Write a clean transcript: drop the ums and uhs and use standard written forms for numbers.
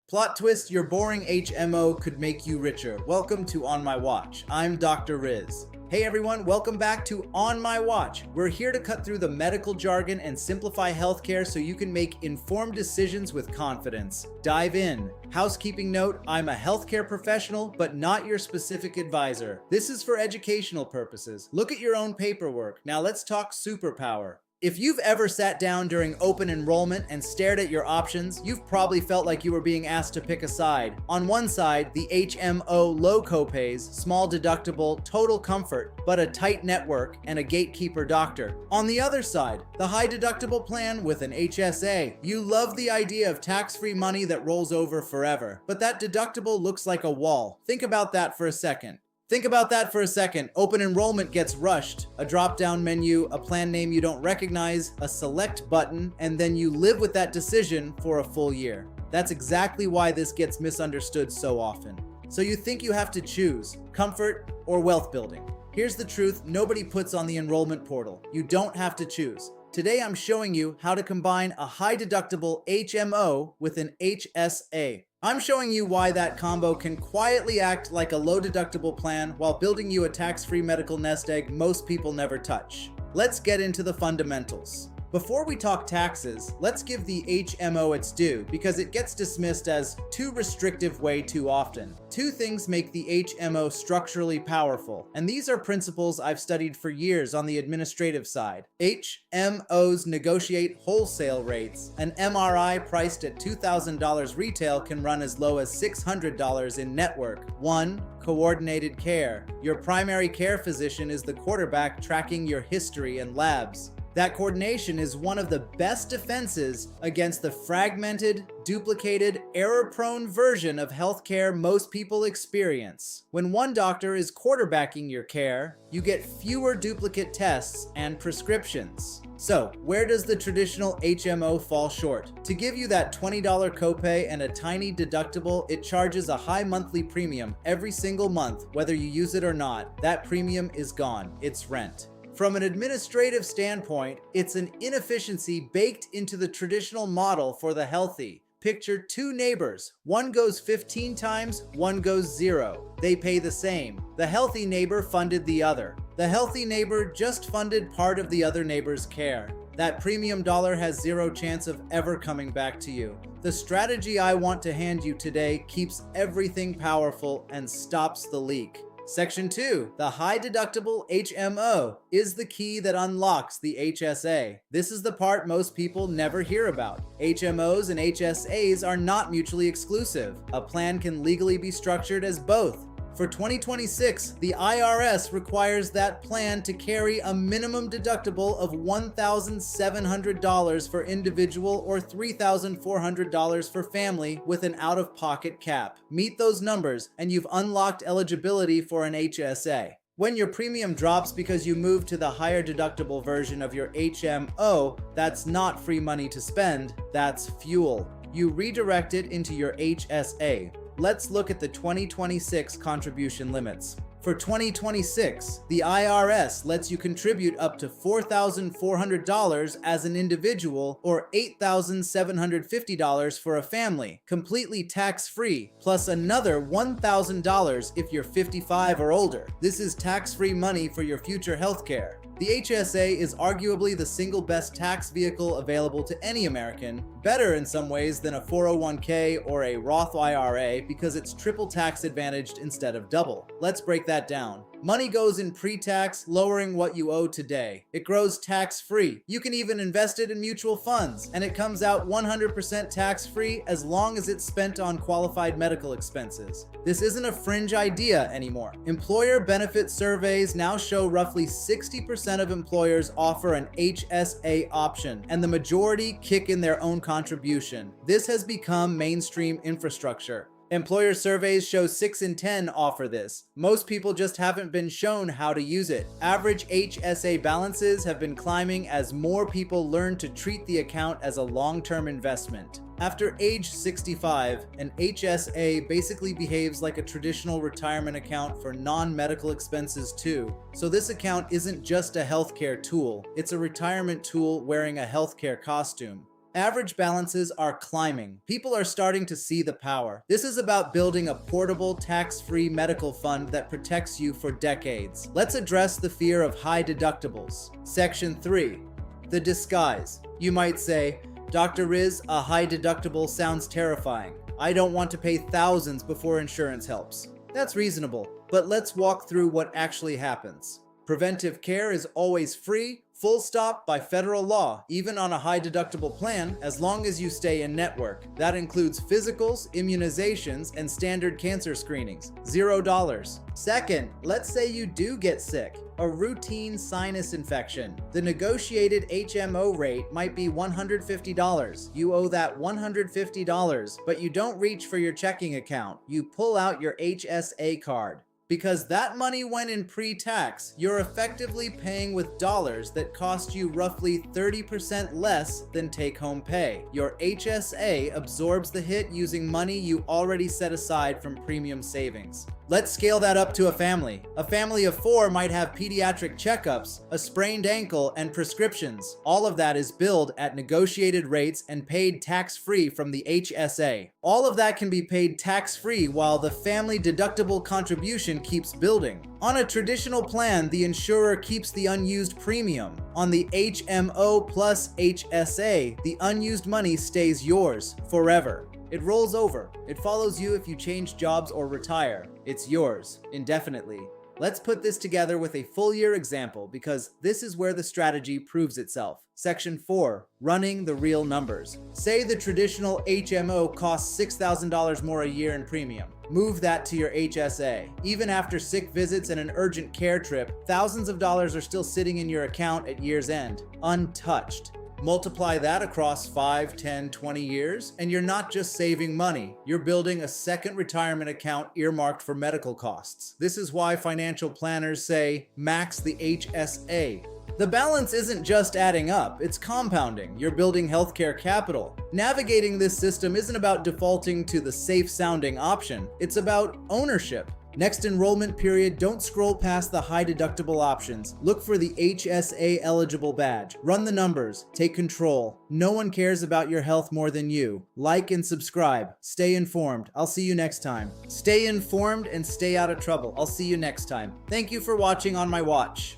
Plot twist, your boring HMO could make you richer. Welcome to On My Watch. I'm Dr. Riz. Hey everyone, welcome back to On My Watch. We're here to cut through the medical jargon and simplify healthcare so you can make informed decisions with confidence. Dive in. Housekeeping note, I'm a healthcare professional, but not your specific advisor. This is for educational purposes. Look at your own paperwork. Now let's talk superpower. If you've ever sat down during open enrollment and stared at your options, you've probably felt like you were being asked to pick a side. On one side, the HMO low copays, small deductible, total comfort, but a tight network and a gatekeeper doctor. On the other side, the high deductible plan with an HSA. You love the idea of tax-free money that rolls over forever, but that deductible looks like a wall. Think about that for a second. Open enrollment gets rushed. A drop-down menu, a plan name you don't recognize, a select button, and then you live with that decision for a full year. That's exactly why this gets misunderstood so often. So you think you have to choose comfort or wealth building. Here's the truth nobody puts on the enrollment portal. You don't have to choose. Today I'm showing you how to combine a high deductible HMO with an HSA. I'm showing you why that combo can quietly act like a low deductible plan while building you a tax-free medical nest egg most people never touch. Let's get into the fundamentals. Before we talk taxes, let's give the HMO its due because it gets dismissed as too restrictive way too often. Two things make the HMO structurally powerful, and these are principles I've studied for years on the administrative side. HMOs negotiate wholesale rates. An MRI priced at $2,000 retail can run as low as $600 in network. 1. Coordinated care. Your primary care physician is the quarterback tracking your history and labs. That coordination is one of the best defenses against the fragmented, duplicated, error-prone version of healthcare most people experience. When one doctor is quarterbacking your care, you get fewer duplicate tests and prescriptions. So, where does the traditional HMO fall short? To give you that $20 copay and a tiny deductible, it charges a high monthly premium every single month, whether you use it or not. That premium is gone. It's rent. From an administrative standpoint, it's an inefficiency baked into the traditional model for the healthy. Picture two neighbors. One goes 15 times, one goes 0. They pay the same. The healthy neighbor funded the other. The healthy neighbor just funded part of the other neighbor's care. That premium dollar has zero chance of ever coming back to you. The strategy I want to hand you today keeps everything powerful and stops the leak. Section 2, the high deductible HMO is the key that unlocks the HSA. This is the part most people never hear about. HMOs and HSAs are not mutually exclusive. A plan can legally be structured as both. For 2026, the IRS requires that plan to carry a minimum deductible of $1,700 for individual or $3,400 for family with an out-of-pocket cap. Meet those numbers and you've unlocked eligibility for an HSA. When your premium drops because you move to the higher deductible version of your HMO, that's not free money to spend, that's fuel. You redirect it into your HSA. Let's look at the 2026 contribution limits. For 2026, the IRS lets you contribute up to $4,400 as an individual or $8,750 for a family, completely tax-free, plus another $1,000 if you're 55 or older. This is tax-free money for your future healthcare. The HSA is arguably the single best tax vehicle available to any American, better in some ways than a 401k or a Roth IRA because it's triple tax advantaged instead of double. Let's break that down. Money goes in pre-tax, lowering what you owe today. It grows tax-free. You can even invest it in mutual funds, and it comes out 100% tax-free as long as it's spent on qualified medical expenses. This isn't a fringe idea anymore. Employer benefit surveys now show roughly 60% of employers offer an HSA option, and the majority kick in their own contribution. This has become mainstream infrastructure. Employer surveys show 6 in 10 offer this. Most people just haven't been shown how to use it. Average HSA balances have been climbing as more people learn to treat the account as a long-term investment. After age 65, an HSA basically behaves like a traditional retirement account for non-medical expenses too. So this account isn't just a healthcare tool, it's a retirement tool wearing a healthcare costume. Average balances are climbing. People are starting to see the power. This is about building a portable, tax-free medical fund that protects you for decades. Let's address the fear of high deductibles. Section 3. The disguise. You might say, Dr. Riz, a high deductible sounds terrifying. I don't want to pay thousands before insurance helps. That's reasonable, but let's walk through what actually happens. Preventive care is always free, full stop, by federal law, even on a high deductible plan, as long as you stay in network. That includes physicals, immunizations, and standard cancer screenings. $0. Second, let's say you do get sick. A routine sinus infection. The negotiated HMO rate might be $150. You owe that $150, but you don't reach for your checking account. You pull out your HSA card. Because that money went in pre-tax, you're effectively paying with dollars that cost you roughly 30% less than take-home pay. Your HSA absorbs the hit using money you already set aside from premium savings. Let's scale that up to a family. A family of 4 might have pediatric checkups, a sprained ankle, and prescriptions. All of that is billed at negotiated rates and paid tax-free from the HSA. All of that can be paid tax-free while the family deductible contribution keeps building. On a traditional plan, the insurer keeps the unused premium. On the HMO plus HSA, the unused money stays yours forever. It rolls over. It follows you if you change jobs or retire. It's yours, indefinitely. Let's put this together with a full year example because this is where the strategy proves itself. Section 4. Running the real numbers. Say the traditional HMO costs $6,000 more a year in premium. Move that to your HSA. Even after sick visits and an urgent care trip, thousands of dollars are still sitting in your account at year's end, untouched. Multiply that across 5, 10, 20 years, and you're not just saving money, you're building a second retirement account earmarked for medical costs. This is why financial planners say, max the HSA. The balance isn't just adding up, it's compounding. You're building healthcare capital. Navigating this system isn't about defaulting to the safe-sounding option, it's about ownership. Next enrollment period, don't scroll past the high deductible options. Look for the HSA eligible badge. Run the numbers. Take control. No one cares about your health more than you. Like and subscribe. Stay informed. I'll see you next time. Stay informed and stay out of trouble. I'll see you next time. Thank you for watching On My Watch.